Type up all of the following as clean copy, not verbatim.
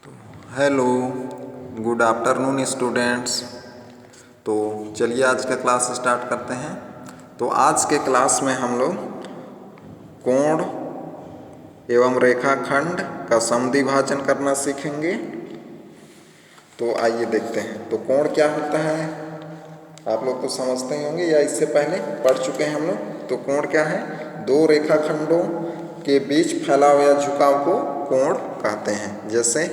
Hello, good afternoon students. तो चलिए आज का क्लास स्टार्ट करते हैं। तो आज के क्लास में हम लोग कोण एवं रेखाखंड का समद्विभाजन करना सीखेंगे। तो आइए देखते हैं। तो कोण क्या होता है आप लोग तो समझते ही होंगे या इससे पहले पढ़ चुके हैं हम लोग। तो कोण क्या है? दो रेखाखंडों के बीच फैलाव या झुकाव को कोण कहते हैं। जैसे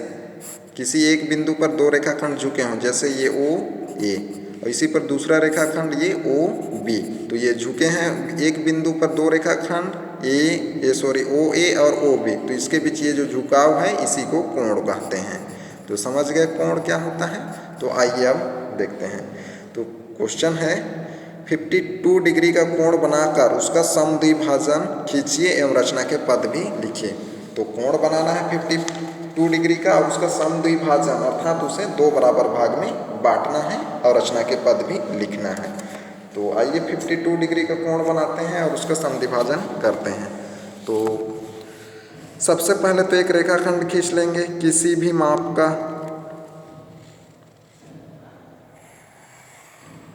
किसी एक बिंदु पर दो रेखाखंड झुके हों, जैसे ये ओ ए और इसी पर दूसरा रेखाखंड ये ओ बी, तो ये झुके हैं एक बिंदु पर दो रेखाखंड ओ ए और ओ बी, तो इसके बीच ये जो झुकाव है इसी को कोण कहते हैं। तो समझ गए कोण क्या होता है। तो आइए अब देखते हैं। तो क्वेश्चन है 52 डिग्री का कोण बनाकर उसका समद्विभाजन खींचिए एवं रचना के पद भी लिखिए। तो कोण बनाना है 52 डिग्री का और उसका समद्विभाजन अर्थात उसे दो बराबर भाग में बांटना है और रचना के पद भी लिखना है। तो आइए 52 डिग्री का कोण बनाते हैं और उसका समद्विभाजन करते हैं। तो सबसे पहले तो एक रेखाखंड खींच लेंगे किसी भी माप का।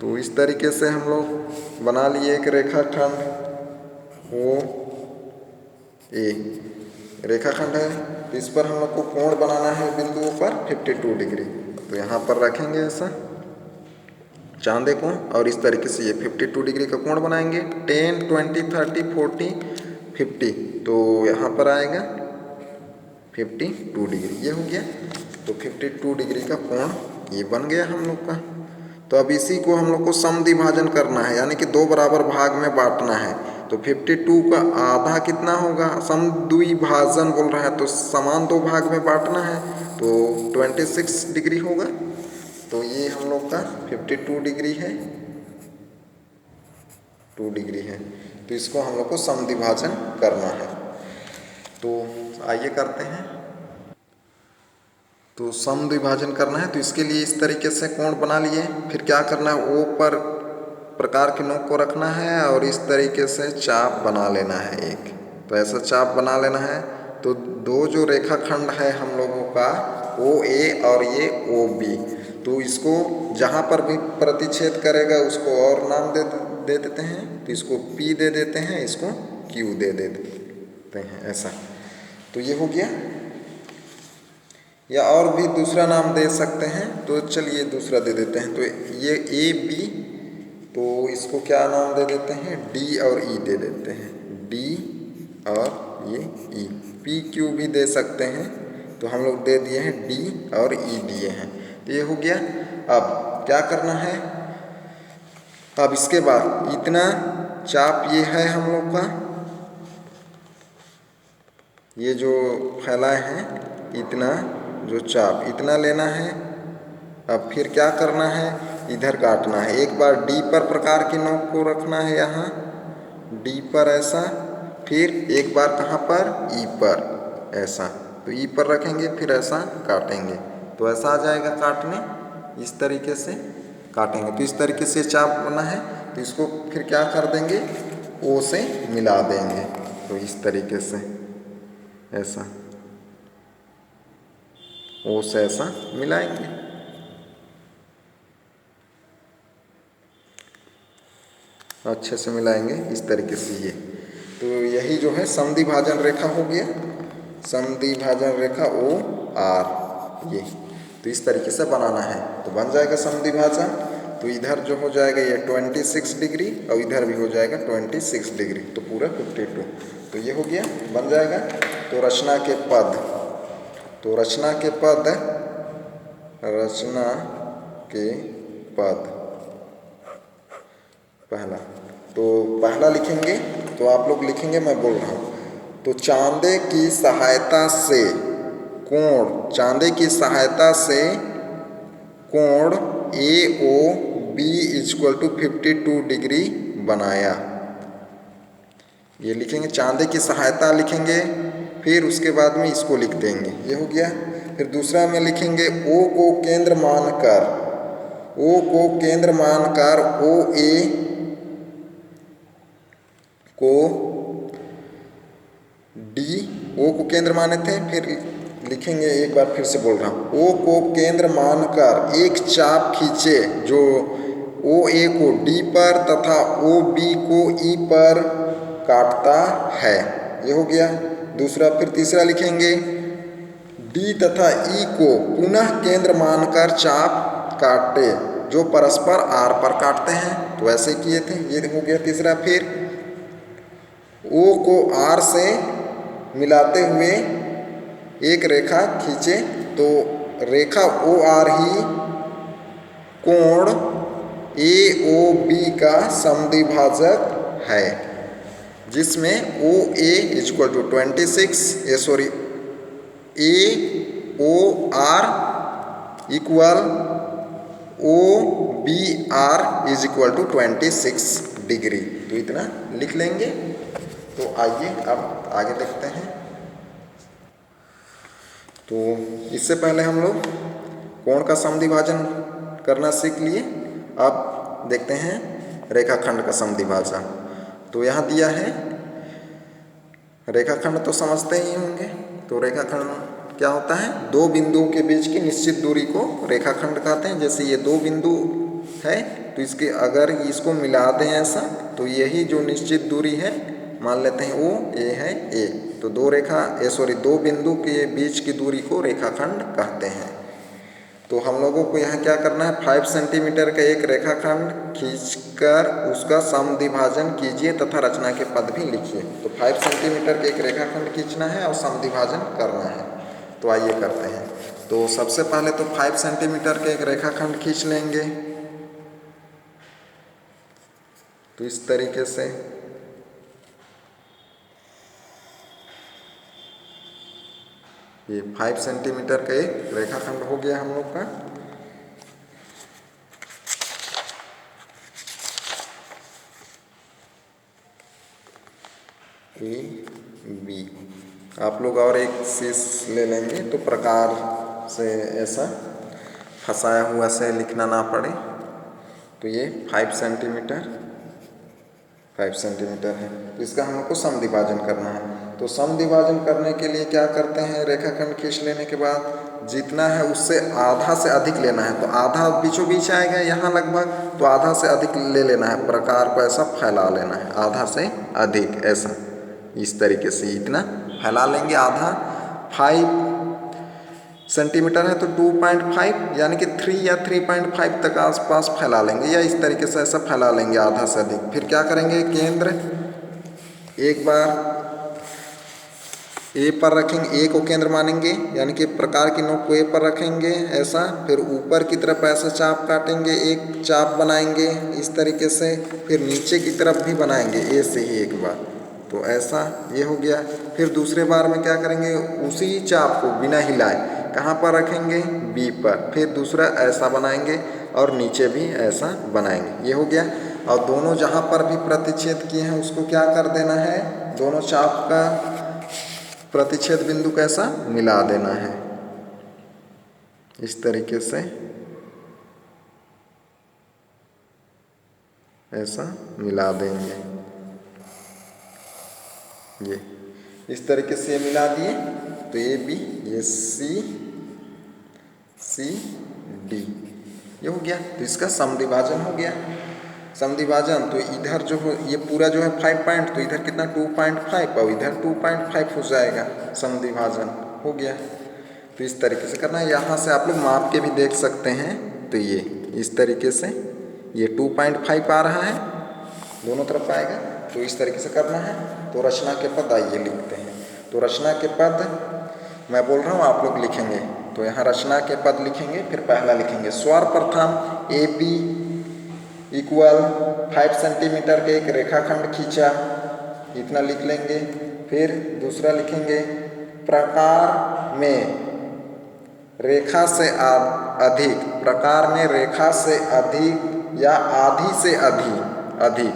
तो इस तरीके से हम लोग बना लिए एक रेखाखंड ओ ए रेखाखंड है। तो इस पर हम लोग को कोण बनाना है बिंदुओं पर 52 डिग्री। तो यहाँ पर रखेंगे ऐसा चांदे को और इस तरीके से ये 52 डिग्री का कोण बनाएंगे। 10, 20, 30, 40, 50, तो यहाँ पर आएगा 52 डिग्री, ये हो गया। तो 52 डिग्री का कोण ये बन गया हम लोग का। तो अब इसी को हम लोग को समद्विभाजन करना है, यानी कि दो बराबर भाग में बांटना है। तो 52 का आधा कितना होगा? समद्विभाजन बोल रहा है तो समान दो भाग में बांटना है, तो 26 डिग्री होगा। तो ये हम लोग का 52 डिग्री है, 2 डिग्री है। तो इसको हम लोग को समद्विभाजन करना है। तो आइए करते हैं। तो समद्विभाजन करना है तो इसके लिए इस तरीके से कोण बना लिए। फिर क्या करना है? ओ पर प्रकार के नोक को रखना है और इस तरीके से चाप बना लेना है एक। तो ऐसा चाप बना लेना है। तो दो जो रेखाखंड है हम लोगों का ओ ए और ये ओ बी, तो इसको जहाँ पर भी प्रतिच्छेद करेगा उसको और नाम दे देते हैं। तो इसको P दे देते हैं, इसको Q दे देते हैं ऐसा। तो ये हो गया, या और भी दूसरा नाम दे सकते हैं। तो चलिए दूसरा दे देते हैं। तो ये ए बी, तो इसको क्या नाम दे देते हैं? डी और ई दे देते हैं, डी और ये ई। पी क्यू भी दे सकते हैं। तो हम लोग दे दिए हैं डी और ई दिए हैं। तो ये हो गया। अब क्या करना है? अब इसके बाद इतना चाप ये है हम लोग का, ये जो फैलाए हैं इतना जो चाप इतना लेना है। अब फिर क्या करना है? इधर काटना है। एक बार डी पर प्रकार की नोक को रखना है यहाँ डी पर ऐसा, फिर एक बार कहाँ पर? ई पर ऐसा। तो ई पर रखेंगे फिर ऐसा काटेंगे तो ऐसा आ जाएगा काटने। इस तरीके से काटेंगे तो इस तरीके से चाप बना है। तो इसको फिर क्या कर देंगे? ओ से मिला देंगे। तो इस तरीके से ऐसा ओ से ऐसा मिलाएंगे। अच्छे से मिलाएंगे इस तरीके से ये। तो यही जो है समद्विभाजन रेखा हो गया, समद्विभाजन रेखा ओ आर ये। तो इस तरीके से बनाना है तो बन जाएगा समद्विभाजन। तो इधर जो हो जाएगा ये 26 डिग्री और इधर भी हो जाएगा 26 डिग्री, तो पूरा 52। तो ये हो गया, बन जाएगा। तो रचना के पद, तो रचना के पद, रचना के पद पहला, तो पहला लिखेंगे। तो आप लोग लिखेंगे, मैं बोल रहा हूँ। तो चांदे की सहायता से कोण, चांदे की सहायता से कोण A O B equal to 52 degree बनाया। ये लिखेंगे, चांदे की सहायता लिखेंगे, फिर उसके बाद में इसको लिख देंगे, ये हो गया। फिर दूसरा में लिखेंगे ओ को केंद्र मानकर, ओ को केंद्र मानकर ओ ए को डी, ओ को केंद्र माने थे, फिर लिखेंगे, एक बार फिर से बोल रहा हूँ। ओ को केंद्र मानकर एक चाप खींचे जो ओ ए को डी पर तथा ओ बी को ई पर काटता है। ये हो गया। दूसरा फिर तीसरा लिखेंगे, डी तथा ई को पुनः केंद्र मानकर चाप काटे जो परस्पर आर पर काटते हैं। तो ऐसे किए थे। ये हो गया तीसरा। फिर ओ को आर से मिलाते हुए एक रेखा खींचे तो रेखा ओ आर ही कोण ए ओ बी का समद्विभाजक है, जिसमें O A equal to 26 A O R equal O B R is equal to 26 degree. तो इतना लिख लेंगे। तो आइए अब आगे देखते हैं। तो इससे पहले हम लोग कोण का समद्विभाजन करना सीख लिए। अब देखते हैं रेखाखंड का समद्विभाजन। तो यहाँ दिया है, रेखाखंड तो समझते ही होंगे। तो रेखाखंड क्या होता है? दो बिंदुओं के बीच की निश्चित दूरी को रेखाखंड कहते हैं। जैसे ये दो बिंदु है तो इसके अगर इसको मिला दें ऐसा, तो यही जो निश्चित दूरी है मान लेते हैं वो ए है ए। तो दो बिंदु के बीच की दूरी को रेखाखंड कहते हैं। तो हम लोगों को यहाँ क्या करना है, 5 सेंटीमीटर का एक रेखाखंड खींचकर उसका समद्विभाजन कीजिए तथा रचना के पद भी लिखिए। तो 5 सेंटीमीटर का एक रेखाखंड खींचना है और समद्विभाजन करना है। तो आइए करते हैं। तो सबसे पहले तो 5 सेंटीमीटर का एक रेखाखंड खींच लेंगे। तो इस तरीके से ये 5 सेंटीमीटर का एक रेखाखंड हो गया हम लोग का। A B. आप लोग और एक शीश ले लेंगे तो प्रकार से ऐसा फंसाया हुआ से लिखना ना पड़े। तो ये 5 सेंटीमीटर है। तो इसका हम लोग को समद्विभाजन करना है। तो समद्विभाजन करने के लिए क्या करते हैं, रेखाखंड खींच लेने के बाद जितना है उससे आधा से अधिक लेना है। तो आधा बीचों बीच आएगा यहाँ लगभग, तो आधा से अधिक ले लेना है। प्रकार को ऐसा फैला लेना है, आधा से अधिक ऐसा, इस तरीके से इतना फैला लेंगे। आधा 5 सेंटीमीटर है तो 2.5 यानी कि 3 या 3.5 तक आसपास फैला लेंगे, या इस तरीके से ऐसा फैला लेंगे आधा से अधिक। फिर क्या करेंगे, केंद्र एक बार ए पर रखेंगे, ए को केंद्र मानेंगे यानी कि प्रकार की नोक को ए पर रखेंगे ऐसा। फिर ऊपर की तरफ ऐसा चाप काटेंगे, एक चाप बनाएंगे इस तरीके से। फिर नीचे की तरफ भी बनाएंगे ए से ही एक बार, तो ऐसा ये हो गया। फिर दूसरे बार में क्या करेंगे, उसी चाप को बिना हिलाए कहाँ पर रखेंगे, बी पर। फिर दूसरा ऐसा बनाएंगे और नीचे भी ऐसा बनाएंगे, ये हो गया। और दोनों जहाँ पर भी प्रतिच्छेद किए हैं उसको क्या कर देना है, दोनों चाप का प्रतिच्छेद बिंदु कैसा मिला देना है, इस तरीके से ऐसा मिला देंगे। ये इस तरीके से ये मिला दिए तो ये बी, ये सी डी, ये हो गया। तो इसका समद्विभाजन हो गया। समद्विभाजन तो इधर जो हो ये पूरा जो है 5 पॉइंट, तो इधर कितना 2.5 और इधर 2.5 हो जाएगा, समद्विभाजन हो गया। तो इस तरीके से करना है। यहाँ से आप लोग माप के भी देख सकते हैं। तो ये इस तरीके से ये 2.5 आ रहा है, दोनों तरफ आएगा। तो इस तरीके से करना है। तो रचना के पद आइए लिखते हैं। तो रचना के पद मैं बोल रहा हूँ, आप लोग लिखेंगे। तो यहाँ रचना के पद लिखेंगे। फिर पहला लिखेंगे सर्वप्रथम ए बी इक्वल 5 सेंटीमीटर के एक रेखाखंड खींचा, इतना लिख लेंगे। फिर दूसरा लिखेंगे प्रकार में रेखा से अधिक, प्रकार में रेखा से अधिक या आधी से अधिक,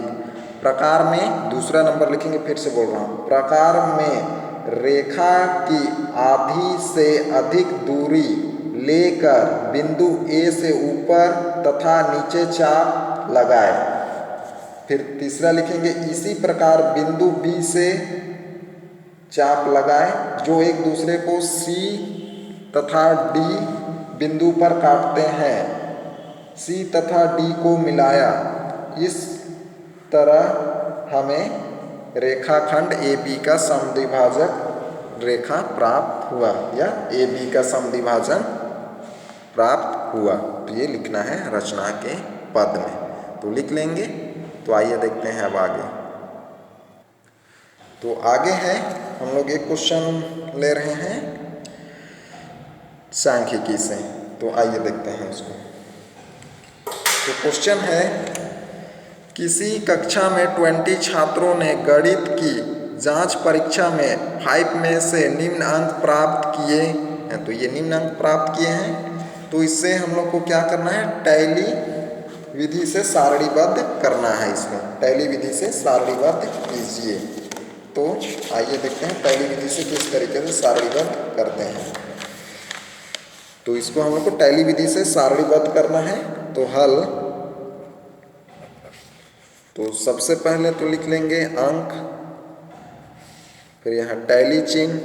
प्रकार में दूसरा नंबर लिखेंगे। फिर से बोल रहा हूँ, प्रकार में रेखा की आधी से अधिक दूरी लेकर बिंदु ए से ऊपर तथा नीचे चाप लगाए। फिर तीसरा लिखेंगे इसी प्रकार बिंदु बी से चाप लगाए जो एक दूसरे को सी तथा D बिंदु पर काटते हैं, C तथा D को मिलाया, इस तरह हमें रेखाखंड AB का समद्विभाजक रेखा प्राप्त हुआ या AB का समद्विभाजन प्राप्त हुआ। तो ये लिखना है रचना के पद में, तो लिख लेंगे। तो आइए देखते हैं अब आगे। तो आगे है, हम लोग एक क्वेश्चन ले रहे हैं सांख्यिकी से, तो आइए देखते हैं उसको। तो क्वेश्चन है, किसी कक्षा में 20 छात्रों ने गणित की जांच परीक्षा में 5 में से निम्न अंक प्राप्त किए हैं। तो ये निम्न अंक प्राप्त किए हैं, तो इससे हम लोग को क्या करना है, टैली विधि से सारणीबद्ध करना है। इसमें टैली विधि से सारणीबद्ध कीजिए। तो आइए देखते हैं टैली विधि से किस तरीके से सारणीबद्ध करते हैं। तो इसको हम लोग को टैली विधि से सारणीबद्ध करना है। तो हल, तो सबसे पहले तो लिख लेंगे अंक, फिर यहाँ टैली चिन्ह,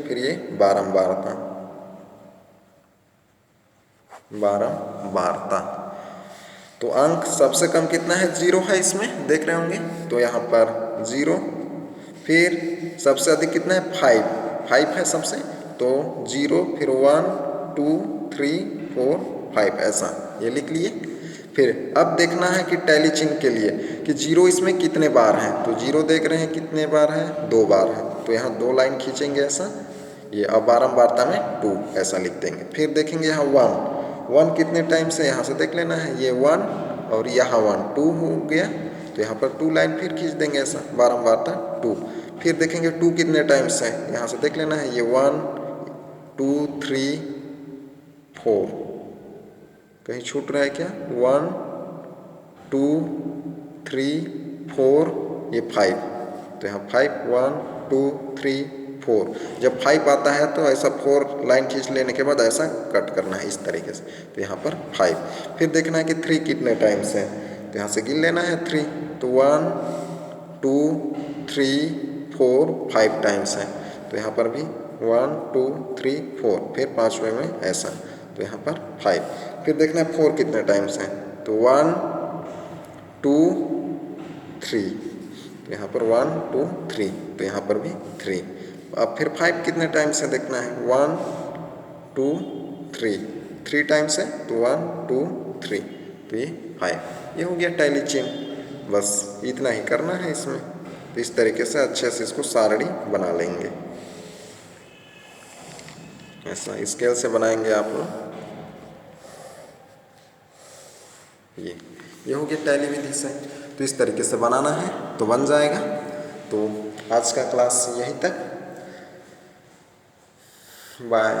फिर ये बारंबारता, तो अंक सबसे कम कितना है, 0 है, इसमें देख रहे होंगे। तो यहाँ पर 0, फिर सबसे अधिक कितना है, 5 है सबसे, तो 0, फिर 1 2 3 4 5 ऐसा ये लिख लिए। फिर अब देखना है कि टैली चिन्ह के लिए कि 0 इसमें कितने बार हैं। तो 0 देख रहे हैं कितने बार है, 2 बार है, तो यहाँ 2 लाइन खींचेंगे ऐसा, ये अब बारंबारता में 2 ऐसा लिख देंगे। फिर देखेंगे यहाँ 1 कितने टाइम से, यहाँ से देख लेना है, ये 1 और यहाँ 1 2 हो गया, तो यहाँ पर 2 लाइन फिर खींच देंगे ऐसा, बारंबारता 2। फिर देखेंगे 2 कितने टाइम से, यहाँ से देख लेना है, ये 1 2 3 4, कहीं छूट रहा है क्या, 1 2 3 4, ये 5, तो यहाँ 5 1 2 3 4। जब 5 आता है तो ऐसा 4 लाइन खींच लेने के बाद ऐसा कट करना है इस तरीके से, तो यहाँ पर 5। फिर देखना है कि 3 कितने टाइम से, तो यहाँ से गिन लेना है 3, तो 1 2 3 4 5 टाइम्स है, तो यहाँ पर भी 1 2 3 4, फिर 5वें में ऐसा, तो यहाँ पर 5। फिर देखना है 4 कितने टाइम्स हैं, तो 1 2 3, तो यहाँ पर 1 2 3, तो यहाँ पर भी 3। अब फिर 5 कितने टाइम से देखना है, 1 2 3 टाइम्स है, तो 1 2 3, तो ये 5। ये हो गया टैली चिन्ह, बस इतना ही करना है इसमें। तो इस तरीके से अच्छे से इसको सारणी बना लेंगे, ऐसा स्केल से बनाएंगे आप लोग। ये हो गया टैली विधि से, तो इस तरीके से बनाना है तो बन जाएगा। तो आज का क्लास यहीं तक, बाय।